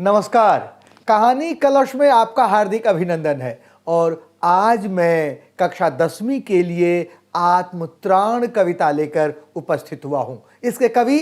नमस्कार। कहानी कलश में आपका हार्दिक अभिनंदन है और आज मैं कक्षा 10वीं के लिए आत्मत्राण कविता लेकर उपस्थित हुआ हूं। इसके कवि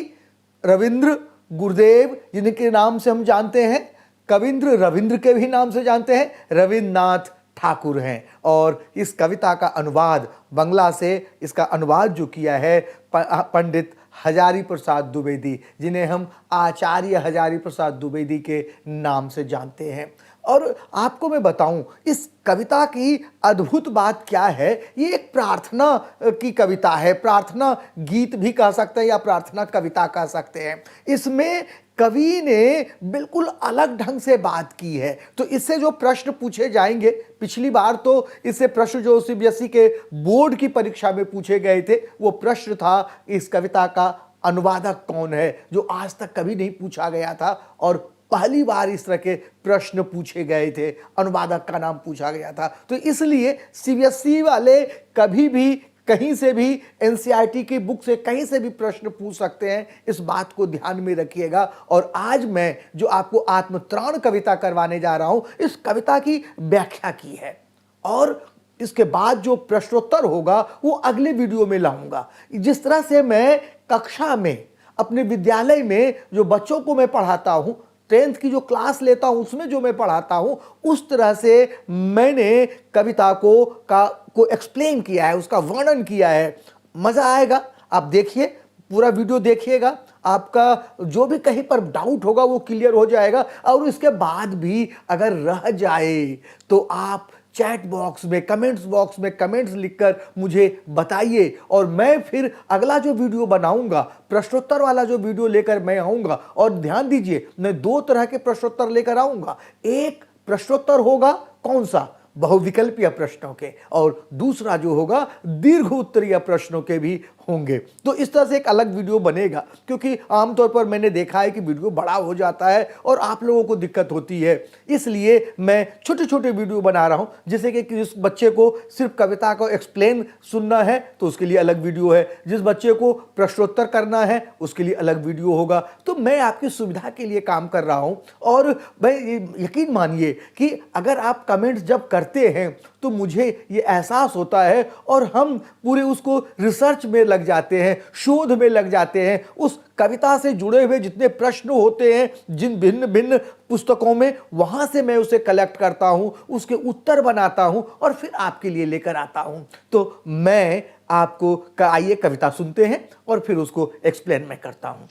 रविंद्र गुरुदेव, जिनके नाम से हम जानते हैं, कविंद्र रविंद्र के भी नाम से जानते हैं, रविन्द्रनाथ ठाकुर हैं। और इस कविता का अनुवाद बंगला से इसका अनुवाद जो किया है पंडित हजारी प्रसाद द्विवेदी, जिन्हें हम आचार्य हजारी प्रसाद द्विवेदी के नाम से जानते हैं। और आपको मैं बताऊं, इस कविता की अद्भुत बात क्या है। ये एक प्रार्थना की कविता है, प्रार्थना गीत भी कह सकते हैं या प्रार्थना कविता कह सकते हैं। इसमें कवि ने बिल्कुल अलग ढंग से बात की है। तो इससे जो प्रश्न पूछे जाएंगे, पिछली बार तो इससे प्रश्न जो सीबीएसई के बोर्ड की परीक्षा में पूछे गए थे, वो प्रश्न था इस कविता का अनुवादक कौन है, जो आज तक कभी नहीं पूछा गया था और पहली बार इस तरह के प्रश्न पूछे गए थे, अनुवादक का नाम पूछा गया था। तो इसलिए सीबीएसई वाले कभी भी कहीं से भी एनसीईआरटी की बुक से कहीं से भी प्रश्न पूछ सकते हैं, इस बात को ध्यान में रखिएगा। और आज मैं जो आपको आत्मत्राण कविता करवाने जा रहा हूं, इस कविता की व्याख्या की है और इसके बाद जो प्रश्नोत्तर होगा वो अगले वीडियो में लाऊंगा। जिस तरह से मैं कक्षा में अपने विद्यालय में जो बच्चों को मैं पढ़ाता हूं, 10th की जो क्लास लेता हूं उसमें जो मैं पढ़ाता हूं, उस तरह से मैंने कविता को एक्सप्लेन किया है, उसका वर्णन किया है। मजा आएगा, आप देखिए, पूरा वीडियो देखिएगा, आपका जो भी कहीं पर डाउट होगा वो क्लियर हो जाएगा। और इसके बाद भी अगर रह जाए तो आप चैट बॉक्स में, कमेंट्स बॉक्स में कमेंट्स लिखकर मुझे बताइए और मैं फिर अगला जो वीडियो बनाऊंगा, प्रश्नोत्तर वाला जो वीडियो लेकर मैं आऊंगा। और ध्यान दीजिए, मैं 2 तरह के प्रश्नोत्तर लेकर आऊंगा। एक प्रश्नोत्तर होगा कौन सा, बहुविकल्पीय प्रश्नों के, और दूसरा जो होगा दीर्घ उत्तरीय प्रश्नों के भी होंगे। तो इस तरह से एक अलग वीडियो बनेगा, क्योंकि आमतौर पर मैंने देखा है कि वीडियो बड़ा हो जाता है और आप लोगों को दिक्कत होती है। इसलिए मैं छोटे छोटे वीडियो बना रहा हूं, जिससे कि जिस बच्चे को सिर्फ कविता को एक्सप्लेन सुनना है तो उसके लिए अलग वीडियो है, जिस बच्चे को प्रश्नोत्तर करना है उसके लिए अलग वीडियो होगा। तो मैं आपकी सुविधा के लिए काम कर रहा हूं। और भाई यकीन मानिए कि अगर आप कमेंट्स जब करते हैं तो मुझे ये एहसास होता है और हम पूरे उसको रिसर्च में लग जाते हैं, शोध में लग जाते हैं। उस कविता से जुड़े हुए जितने प्रश्न होते हैं जिन भिन्न भिन्न पुस्तकों में, वहां से मैं उसे कलेक्ट करता हूं, उसके उत्तर बनाता हूं और फिर आपके लिए लेकर आता हूं। तो मैं आपको आइए कविता सुनते हैं और फिर उसको एक्सप्लेन मैं करता हूं।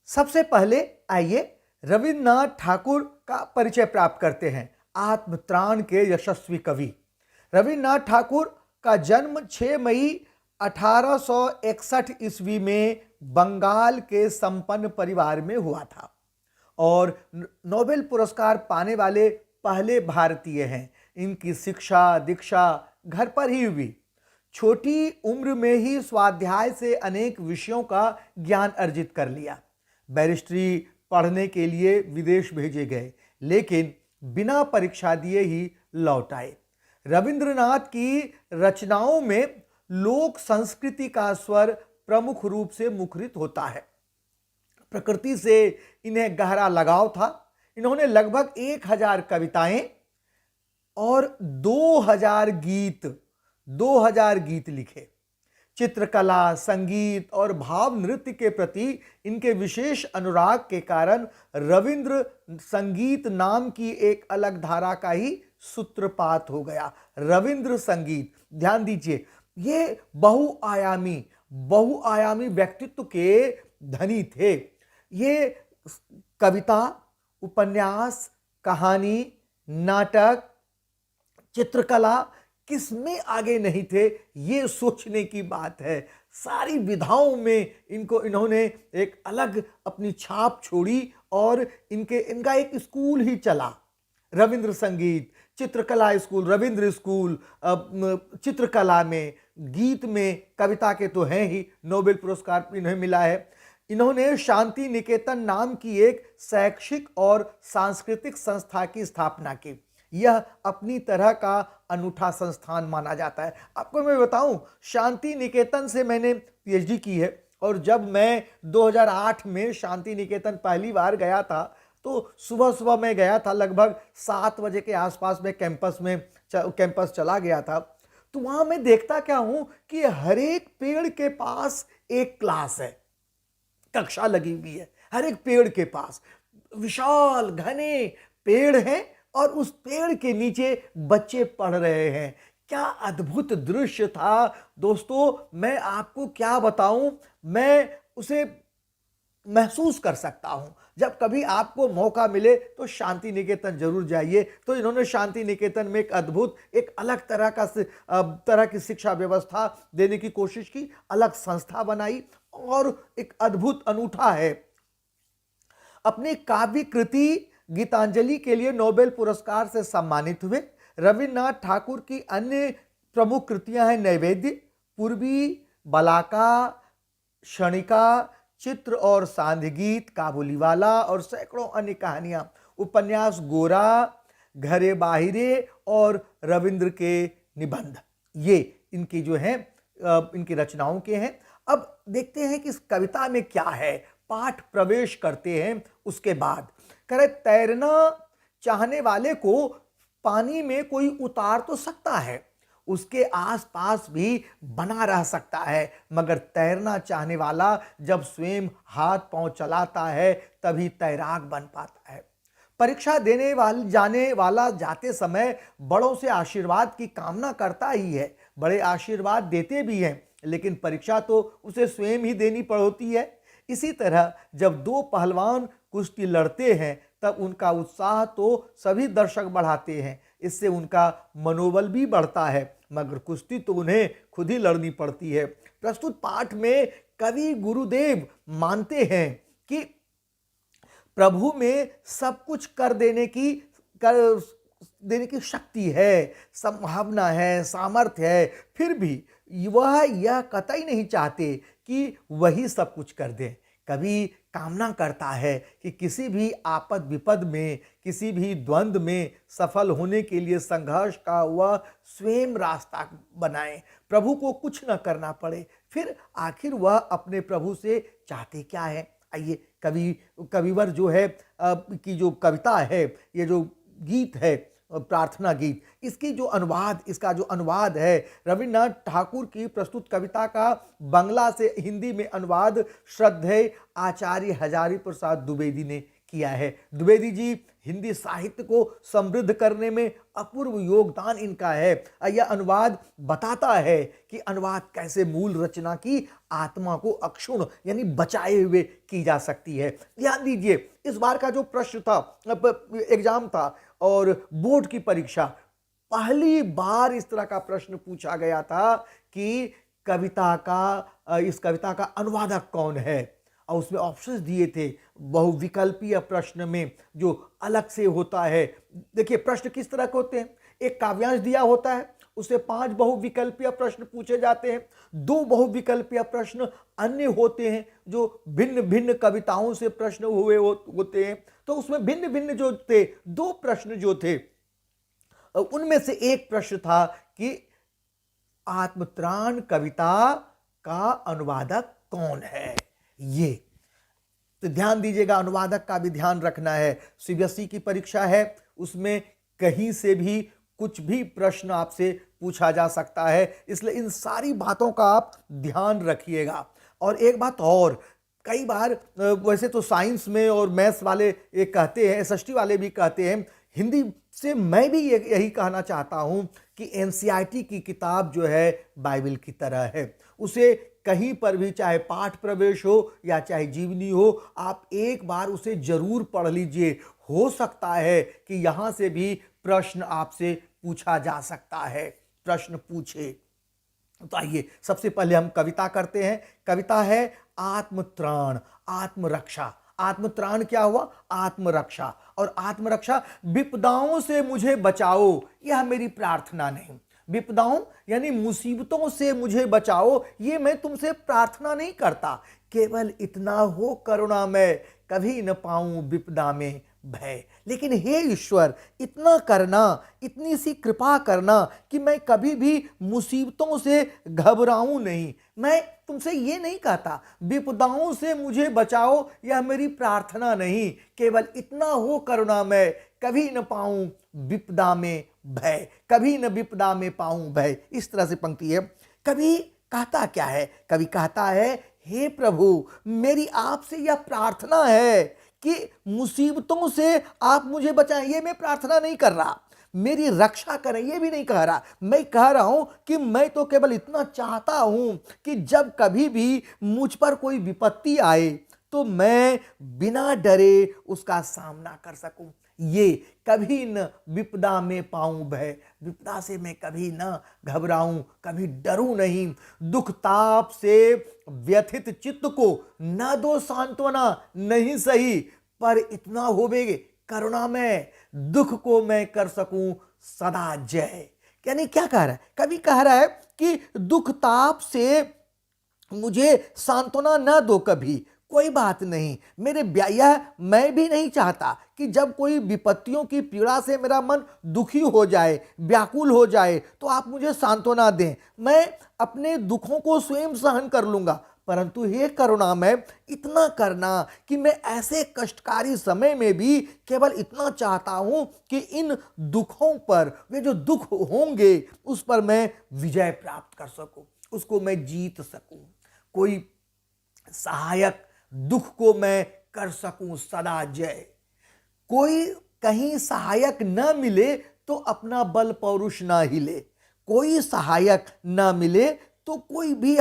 सबसे पहले आइए रविन्द्रनाथ ठाकुर का परिचय प्राप्त करते हैं, आत्मत्राण के यशस्वी कवि। रविन्द्रनाथ ठाकुर का जन्म 6 मई 1861 ईस्वी में बंगाल के संपन्न परिवार में हुआ था और नोबेल पुरस्कार पाने वाले पहले भारतीय हैं। इनकी शिक्षा दीक्षा घर पर ही हुई। छोटी उम्र में ही स्वाध्याय से अनेक विषयों का ज्ञान अर्जित कर लिया। बैरिस्ट्री पढ़ने के लिए विदेश भेजे गए, लेकिन बिना परीक्षा दिए ही लौट आए। रविंद्रनाथ की रचनाओं में लोक संस्कृति का स्वर प्रमुख रूप से मुखरित होता है। प्रकृति से इन्हें गहरा लगाव था। इन्होंने लगभग 1000 कविताएं और 2000 गीत लिखे। चित्रकला, संगीत और भाव नृत्य के प्रति इनके विशेष अनुराग के कारण रविंद्र संगीत नाम की एक अलग धारा का ही सूत्रपात हो गया। रविंद्र संगीत, ध्यान दीजिए, ये बहुआयामी व्यक्तित्व के धनी थे। ये कविता, उपन्यास, कहानी, नाटक, चित्रकला किसमें आगे नहीं थे, ये सोचने की बात है। सारी विधाओं में इन्होंने एक अलग अपनी छाप छोड़ी और इनका एक स्कूल ही चला, रविंद्र संगीत, चित्रकला स्कूल, रविंद्र स्कूल। चित्रकला में, गीत में, कविता के तो हैं ही, नोबेल पुरस्कार इन्हें मिला है। इन्होंने शांति निकेतन नाम की एक शैक्षिक और सांस्कृतिक संस्था की स्थापना की। यह अपनी तरह का अनूठा संस्थान माना जाता है। आपको मैं बताऊं, शांति निकेतन से मैंने पीएचडी की है और जब मैं 2008 में शांति निकेतन पहली बार गया था तो सुबह सुबह मैं गया था, लगभग 7 बजे के आसपास में कैंपस चला गया था। तो वहां मैं देखता क्या हूं कि हर एक पेड़ के पास एक क्लास है, कक्षा लगी हुई है। हर एक पेड़ के पास विशाल घने पेड़ हैं और उस पेड़ के नीचे बच्चे पढ़ रहे हैं। क्या अद्भुत दृश्य था दोस्तों, मैं आपको क्या बताऊं, मैं उसे महसूस कर सकता हूं। जब कभी आपको मौका मिले तो शांति निकेतन जरूर जाइए। तो इन्होंने शांति निकेतन में एक अद्भुत, एक अलग तरह की शिक्षा व्यवस्था देने की कोशिश की, अलग संस्था बनाई और एक अद्भुत अनूठा है। अपनी काव्य कृति गीतांजलि के लिए नोबेल पुरस्कार से सम्मानित हुए। रविन्द्रनाथ ठाकुर की अन्य प्रमुख कृतियां हैं नैवेद्य, पूर्वी, बलाका, क्षणिका, चित्र और सांध्य गीत, काबुलीवाला और सैकड़ों अन्य कहानियां, उपन्यास गोरा, घरे बाहिरे और रविंद्र के निबंध, ये इनकी जो हैं इनकी रचनाओं के हैं। अब देखते हैं कि इस कविता में क्या है। पाठ प्रवेश करते हैं। उसके बाद करे, तैरना चाहने वाले को पानी में कोई उतार तो सकता है, उसके आसपास भी बना रह सकता है, मगर तैरना चाहने वाला जब स्वयं हाथ पांव चलाता है तभी तैराक बन पाता है। परीक्षा देने जाने वाला जाते समय बड़ों से आशीर्वाद की कामना करता ही है, बड़े आशीर्वाद देते भी हैं, लेकिन परीक्षा तो उसे स्वयं ही देनी पड़ती है। इसी तरह जब दो पहलवान कुश्ती लड़ते हैं तब उनका उत्साह तो सभी दर्शक बढ़ाते हैं, इससे उनका मनोबल भी बढ़ता है, मगर कुश्ती तो उन्हें खुद ही लड़नी पड़ती है। प्रस्तुत पाठ में कवि गुरुदेव मानते हैं कि प्रभु में सब कुछ कर देने की शक्ति है, संभावना है, सामर्थ्य है, फिर भी वह यह कतई नहीं चाहते कि वही सब कुछ कर दे। कभी कामना करता है कि किसी भी आपद विपद में, किसी भी द्वंद्व में सफल होने के लिए संघर्ष का वह स्वयं रास्ता बनाए, प्रभु को कुछ न करना पड़े। फिर आखिर वह अपने प्रभु से चाहते क्या है। आइए, कविवर जो है की जो कविता है, ये जो गीत है प्रार्थना गीत, इसका जो अनुवाद है, रविन्द्रनाथ ठाकुर की प्रस्तुत कविता का बंगला से हिंदी में अनुवाद श्रद्धेय आचार्य हजारी प्रसाद द्विवेदी ने किया है। द्विवेदी जी हिंदी साहित्य को समृद्ध करने में अपूर्व योगदान इनका है। यह अनुवाद बताता है कि अनुवाद कैसे मूल रचना की आत्मा को अक्षुण्ण यानी बचाए हुए की जा सकती है। ध्यान दीजिए, इस बार का जो प्रश्न था, एग्जाम था और बोर्ड की परीक्षा, पहली बार इस तरह का प्रश्न पूछा गया था कि इस कविता का अनुवादक कौन है, और उसमें ऑप्शंस दिए थे बहुविकल्पीय प्रश्न में, जो अलग से होता है। देखिए प्रश्न किस तरह के होते हैं, एक काव्यांश दिया होता है, उससे 5 बहुविकल्पीय प्रश्न पूछे जाते हैं, 2 बहुविकल्पीय प्रश्न अन्य होते हैं जो भिन्न भिन्न कविताओं से प्रश्न होते हैं। तो उसमें भिन्न भिन्न जो थे 2 प्रश्न जो थे, उनमें से एक प्रश्न था कि आत्मत्राण कविता का अनुवादक कौन है। ये तो ध्यान दीजिएगा, अनुवादक का भी ध्यान रखना है। सीबीएसई की परीक्षा है, उसमें कहीं से भी कुछ भी प्रश्न आपसे पूछा जा सकता है, इसलिए इन सारी बातों का आप ध्यान रखिएगा। और एक बात और, कई बार वैसे तो साइंस में और मैथ्स वाले ये कहते हैं, एसएसटी वाले भी कहते हैं, हिंदी से मैं भी यही कहना चाहता हूं कि एनसीईआरटी की किताब जो है बाइबल की तरह है। उसे कहीं पर भी, चाहे पाठ प्रवेश हो या चाहे जीवनी हो, आप एक बार उसे जरूर पढ़ लीजिए। हो सकता है कि यहां से भी प्रश्न आपसे पूछा जा सकता है, प्रश्न पूछे। तो आइए सबसे पहले हम कविता करते हैं। कविता है आत्मत्राण, आत्मरक्षा। आत्मत्राण क्या हुआ? आत्मरक्षा। और आत्मरक्षा, विपदाओं से मुझे बचाओ, यह मेरी प्रार्थना नहीं। विपदाओं यानी मुसीबतों से मुझे बचाओ, ये मैं तुमसे प्रार्थना नहीं करता। केवल इतना हो करुणा में, कभी न पाऊं विपदा में भय। लेकिन हे ईश्वर, इतना करना, इतनी सी कृपा करना कि मैं कभी भी मुसीबतों से घबराऊं नहीं। मैं तुमसे ये नहीं कहता विपदाओं से मुझे बचाओ, यह मेरी प्रार्थना नहीं, केवल इतना हो करुणामय, कभी न पाऊं विपदा में भय, कभी न विपदा में पाऊं भय। इस तरह से पंक्ति है। कभी कहता क्या है? कभी कहता है, हे प्रभु, मेरी आपसे यह प्रार्थना है कि मुसीबतों से आप मुझे बचाएं। ये मैं प्रार्थना नहीं कर रहा, मेरी रक्षा करें ये भी नहीं कह रहा। मैं कह रहा हूं कि मैं तो केवल इतना चाहता हूं कि जब कभी भी मुझ पर कोई विपत्ति आए तो मैं बिना डरे उसका सामना कर सकूं। ये कभी न विपदा में पाऊं भय, विपदा से मैं कभी न घबराऊं, कभी डरूं नहीं। दुख ताप से व्यथित चित्त को न दो सांत्वना, नहीं सही, पर इतना होवे करुणा में दुख को मैं कर सकूं सदा जय। यानी क्या कह रहा है? कभी कह रहा है कि दुख ताप से मुझे सांत्वना न दो कभी, कोई बात नहीं। मेरे यह मैं भी नहीं चाहता कि जब कोई विपत्तियों की पीड़ा से मेरा मन दुखी हो जाए, व्याकुल हो जाए, तो आप मुझे सांत्वना दें। मैं अपने दुखों को स्वयं सहन कर लूंगा, परंतु हे करुणामय, इतना करना कि मैं ऐसे कष्टकारी समय में भी केवल इतना चाहता हूं कि इन दुखों पर, वे जो दुख होंगे उस पर मैं विजय प्राप्त कर सकूं, उसको मैं जीत सकूं। कोई सहायक दुख को मैं कर सकूं सदा जय। कोई कहीं सहायक न मिले तो अपना बल पौरुष ना हिले, कोई सहायक न मिले तो कोई भी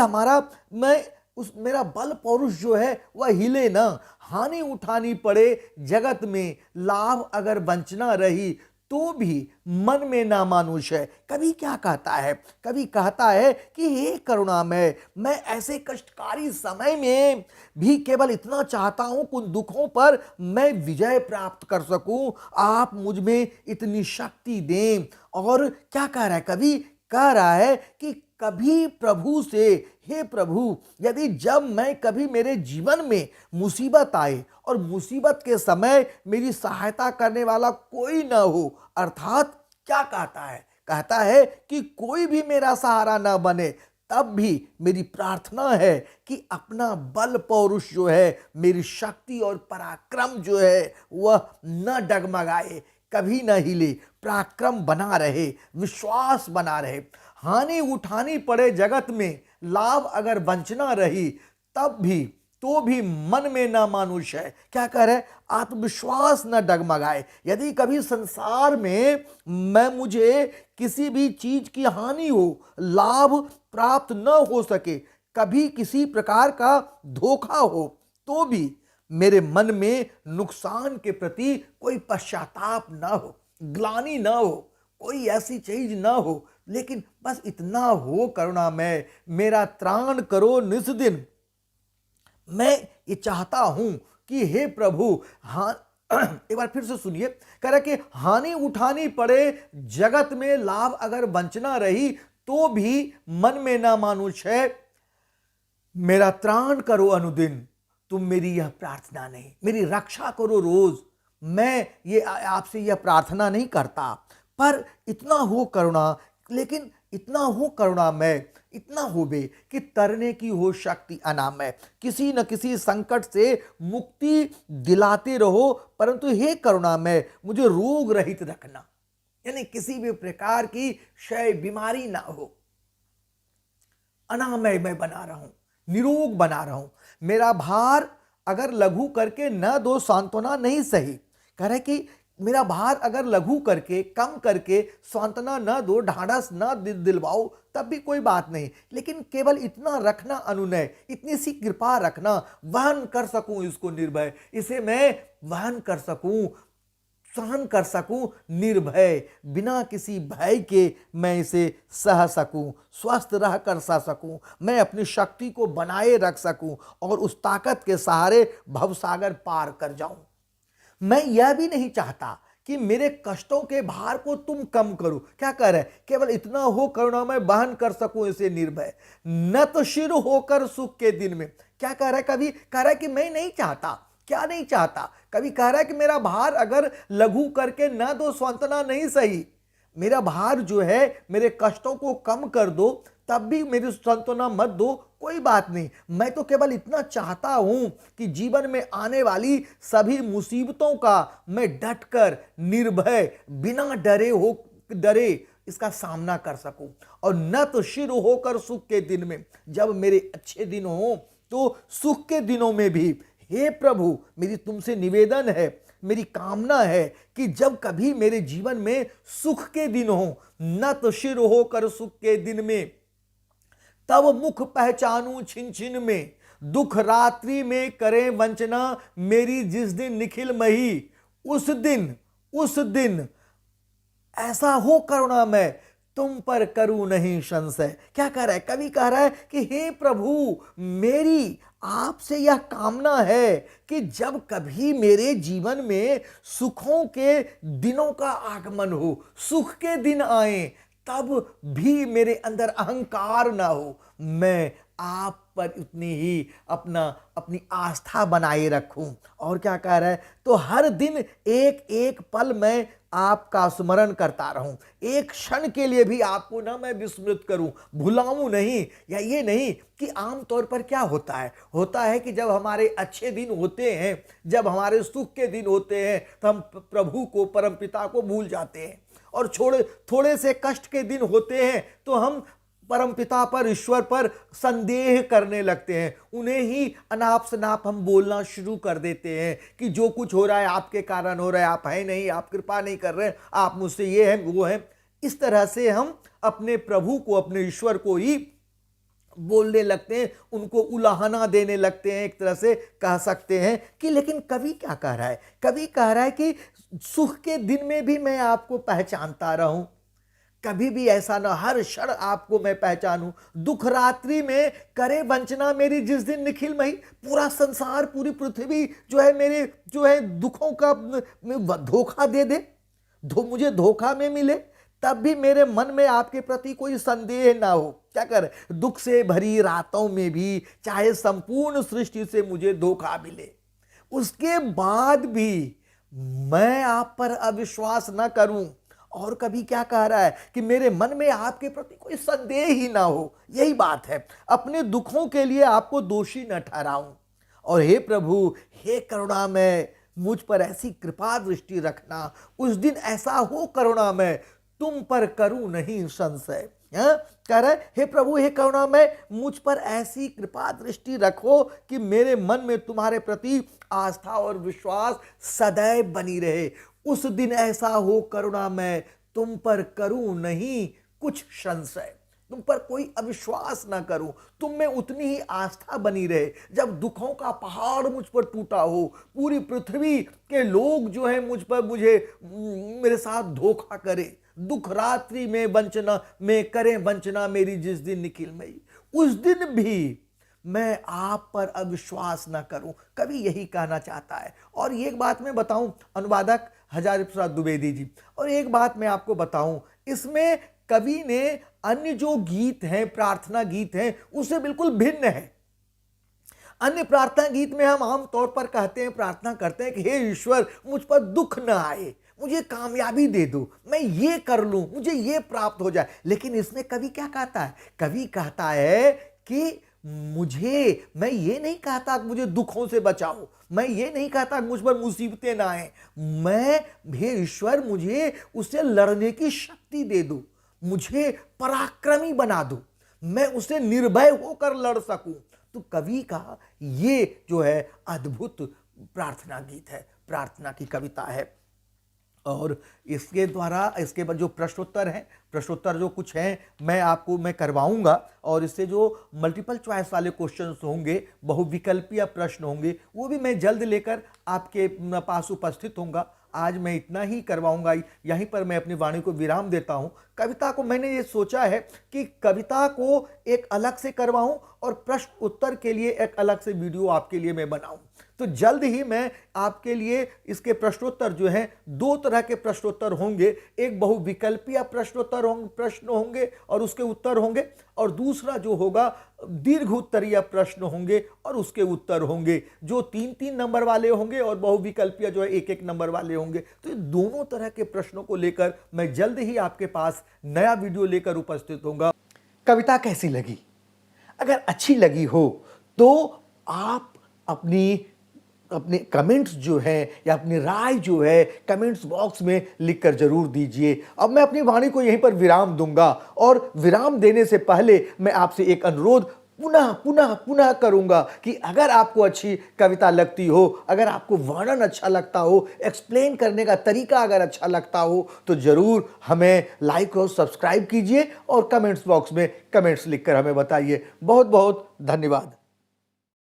मेरा बल पौरुष जो है वह हिले ना। हानि उठानी पड़े जगत में, लाभ अगर वंचना रही तो भी मन में ना मानुष है। कभी क्या कहता है? कभी कहता है कि हे करुणामय, मैं ऐसे कष्टकारी समय में भी केवल इतना चाहता हूं कि उन दुखों पर मैं विजय प्राप्त कर सकूं, आप मुझ में इतनी शक्ति दें। और क्या कह रहा है? कभी कह रहा है कि कभी प्रभु से, हे प्रभु, यदि जब मैं कभी मेरे जीवन में मुसीबत आए और मुसीबत के समय मेरी सहायता करने वाला कोई ना हो, अर्थात क्या कहता है? कहता है कि कोई भी मेरा सहारा ना बने, तब भी मेरी प्रार्थना है कि अपना बल पौरुष जो है, मेरी शक्ति और पराक्रम जो है वह न डगमगाए, कभी न हिले, पराक्रम बना रहे, विश्वास बना रहे। हानि उठानी पड़े जगत में, लाभ अगर वंचना रही तब भी, तो भी मन में ना मानुष है। क्या कह रहे? आत्मविश्वास न डगमगाए। यदि कभी संसार में मुझे किसी भी चीज की हानि हो, लाभ प्राप्त न हो सके, कभी किसी प्रकार का धोखा हो, तो भी मेरे मन में नुकसान के प्रति कोई पश्चाताप ना हो, ग्लानि ना हो, कोई ऐसी चीज ना हो, लेकिन बस इतना हो करुणामय, मेरा त्राण करो निस दिन। मैं ये चाहता हूं कि हे प्रभु, हाँ, एक बार फिर से सुनिए, कह रहा कि हानि उठानी पड़े जगत में, लाभ अगर वंचना रही तो भी मन में ना मानुष है, मेरा त्राण करो अनुदिन। तुम मेरी यह प्रार्थना नहीं, मेरी रक्षा करो रोज। मैं ये आपसे यह प्रार्थना नहीं करता, पर इतना हो करुणा, लेकिन इतना हो करुणामय, इतना होवे कि तरने की हो शक्ति अनामय। किसी न किसी संकट से मुक्ति दिलाते रहो, परंतु हे करुणामय, मुझे रोग रहित रखना, यानी किसी भी प्रकार की क्षय बीमारी ना हो, अनामय मैं बना रहा हूं, निरोग बना रहा हूं। मेरा भार अगर लघु करके न दो सांत्वना, नहीं सही। कह रहे कि मेरा भार अगर लघु करके, कम करके सांत्वना न दो, ढाढ़स न दिलवाओ, तब भी कोई बात नहीं, लेकिन केवल इतना रखना अनुनय, इतनी सी कृपा रखना, वहन कर सकूं इसको निर्भय, इसे मैं वहन कर सकूं, सहन कर सकूं निर्भय, बिना किसी भय के मैं इसे सह सकूं, स्वस्थ रह कर सह सकूं, मैं अपनी शक्ति को बनाए रख सकूं और उस ताकत के सहारे भवसागर पार कर जाऊं। मैं यह भी नहीं चाहता कि मेरे कष्टों के भार को तुम कम करो। क्या कह रहे? केवल इतना हो करुणा मैं बहन कर सकूं इसे निर्भय, न तो शिर होकर सुख के दिन में। क्या कह रहा है? कभी कह रहा है कि मैं नहीं चाहता क्या नहीं चाहता? कवि कह रहा है कि मेरा भार अगर लघु करके न दो सांत्वना नहीं सही, मेरा भार जो है, मेरे कष्टों को कम कर दो, तब भी मेरी सांत्वना मत दो, कोई बात नहीं। मैं तो केवल इतना चाहता हूं कि जीवन में आने वाली सभी मुसीबतों का मैं डटकर, निर्भय, बिना डरे इसका सामना कर सकूं, और नत शिर होकर सुख के दिन में, जब मेरे अच्छे दिन हो तो सुख के दिनों में भी, हे प्रभु, मेरी तुमसे निवेदन है, मेरी कामना है कि जब कभी मेरे जीवन में सुख के दिन हो, नत शिर होकर सुख के दिन में, तब मुख पहचानूं छिन छिन में, दुख रात्रि में करें वंचना मेरी जिस दिन निखिल मही, उस दिन ऐसा हो करुणा मैं तुम पर करूं नहीं संशय। क्या कह रहा है कवि? कह रहा है कि हे प्रभु, मेरी आपसे यह कामना है कि जब कभी मेरे जीवन में सुखों के दिनों का आगमन हो, सुख के दिन आए, तब भी मेरे अंदर अहंकार ना हो, मैं आप पर उतनी ही अपनी आस्था बनाए रखूं। और क्या कह रहा है? तो हर दिन एक एक पल मैं आपका स्मरण करता रहूं, एक क्षण के लिए भी आपको ना मैं विस्मृत करूं, भुलाऊं नहीं। या ये नहीं कि आमतौर पर क्या होता है कि जब हमारे अच्छे दिन होते हैं, जब हमारे सुख के दिन होते हैं, तो हम प्रभु को, परमपिता को भूल जाते हैं, और थोड़े से कष्ट के दिन होते हैं तो हम परमपिता पर, ईश्वर पर संदेह करने लगते हैं, उन्हें ही अनाप शनाप हम बोलना शुरू कर देते हैं कि जो कुछ हो रहा है आपके कारण हो रहा है, आप हैं नहीं, आप कृपा नहीं कर रहे, आप मुझसे ये हैं वो हैं। इस तरह से हम अपने प्रभु को, अपने ईश्वर को ही बोलने लगते हैं, उनको उलाहना देने लगते हैं, एक तरह से कह सकते हैं कि। लेकिन कवि क्या कह रहा है? कवि कह रहा है कि सुख के दिन में भी मैं आपको पहचानता रहूं, कभी भी ऐसा ना, हर क्षण आपको मैं पहचानूं, दुख रात्रि में करे वंचना मेरी जिस दिन निखिल मही, पूरा संसार, पूरी पृथ्वी जो है मेरे जो है दुखों का धोखा दे, मुझे धोखा में मिले, तब भी मेरे मन में आपके प्रति कोई संदेह ना हो। क्या कर? दुख से भरी रातों में भी चाहे संपूर्ण सृष्टि से मुझे धोखा मिले, उसके बाद भी मैं आप पर अविश्वास न करूं। और कभी क्या कह रहा है कि मेरे मन में आपके प्रति कोई संदेह ही ना हो। यही बात है, अपने दुखों के लिए आपको दोषी न ठहराऊं। और हे प्रभु, हे करुणा में मुझ पर ऐसी कृपा दृष्टि रखना, उस दिन ऐसा हो करुणा में तुम पर करूं नहीं संशय। कह रहा है हे प्रभु, हे करुणा में मुझ पर ऐसी कृपा दृष्टि रखो कि मेरे मन में तुम्हारे प्रति आस्था और विश्वास सदैव बनी रहे। उस दिन ऐसा हो करुणा मैं तुम पर करूं नहीं कुछ संशय, तुम पर कोई अविश्वास ना करूं, तुम में उतनी ही आस्था बनी रहे। जब दुखों का पहाड़ मुझ पर टूटा हो, पूरी पृथ्वी के लोग जो है मुझे मेरे साथ धोखा करे, दुख रात्रि में वंचना में करें वंचना मेरी जिस दिन निखिल मई, उस दिन भी मैं आप पर अविश्वास न करूं। कभी यही कहना चाहता है। और एक बात मैं बताऊं, अनुवादक हजारी प्रसाद द्विवेदी जी, और एक बात मैं आपको बताऊं, इसमें कवि ने अन्य जो गीत हैं, प्रार्थना गीत हैं, उससे बिल्कुल भिन्न है। अन्य प्रार्थना गीत में हम आम तौर पर कहते हैं, प्रार्थना करते हैं कि हे ईश्वर, मुझ पर दुख न आए, मुझे कामयाबी दे दो, मैं ये कर लूं, मुझे ये प्राप्त हो जाए। लेकिन इसमें कवि क्या कहता है? कवि कहता है कि मैं ये नहीं कहता कि मुझे दुखों से बचाओ, मैं ये नहीं कहता कि मुझ पर मुसीबतें ना आए, मैं, हे ईश्वर, मुझे उससे लड़ने की शक्ति दे दो, मुझे पराक्रमी बना दो, मैं उससे निर्भय होकर लड़ सकूं। तो कवि का ये जो है अद्भुत प्रार्थना गीत है, प्रार्थना की कविता है। और इसके द्वारा, इसके बाद जो प्रश्नोत्तर हैं, प्रश्नोत्तर जो कुछ हैं मैं करवाऊंगा, और इससे जो मल्टीपल चॉइस वाले क्वेश्चंस होंगे, बहुविकल्पीय प्रश्न होंगे, वो भी मैं जल्द लेकर आपके पास उपस्थित होऊंगा। आज मैं इतना ही करवाऊंगा, यहीं पर मैं अपनी वाणी को विराम देता हूं। कविता को मैंने ये सोचा है कि कविता को एक अलग से करवाऊं और प्रश्न उत्तर के लिए एक अलग से वीडियो आपके लिए मैं बनाऊं। तो जल्द ही मैं आपके लिए इसके प्रश्नोत्तर जो हैं, दो तरह के प्रश्नोत्तर होंगे। एक बहुविकल्पीय प्रश्न होंगे और उसके उत्तर होंगे, और दूसरा जो होगा दीर्घ उत्तरीय प्रश्न होंगे और उसके उत्तर होंगे, जो 3-3 नंबर वाले होंगे और बहुविकल्पीय जो है 1-1 नंबर वाले होंगे। तो ये दोनों तरह के प्रश्नों को लेकर मैं जल्द ही आपके पास नया वीडियो लेकर उपस्थित होऊंगा। कविता कैसी लगी? अगर अच्छी लगी हो तो आप अपने कमेंट्स जो है या अपनी राय जो है कमेंट्स बॉक्स में लिखकर जरूर दीजिए। अब मैं अपनी वाणी को यहीं पर विराम दूंगा, और विराम देने से पहले मैं आपसे एक अनुरोध पुनः पुनः पुनः करूंगा कि अगर आपको अच्छी कविता लगती हो, अगर आपको वर्णन अच्छा लगता हो, एक्सप्लेन करने का तरीका अगर अच्छा लगता हो, तो जरूर हमें लाइक और सब्सक्राइब कीजिए और कमेंट्स बॉक्स में कमेंट्स लिखकर हमें बताइए। बहुत बहुत धन्यवाद।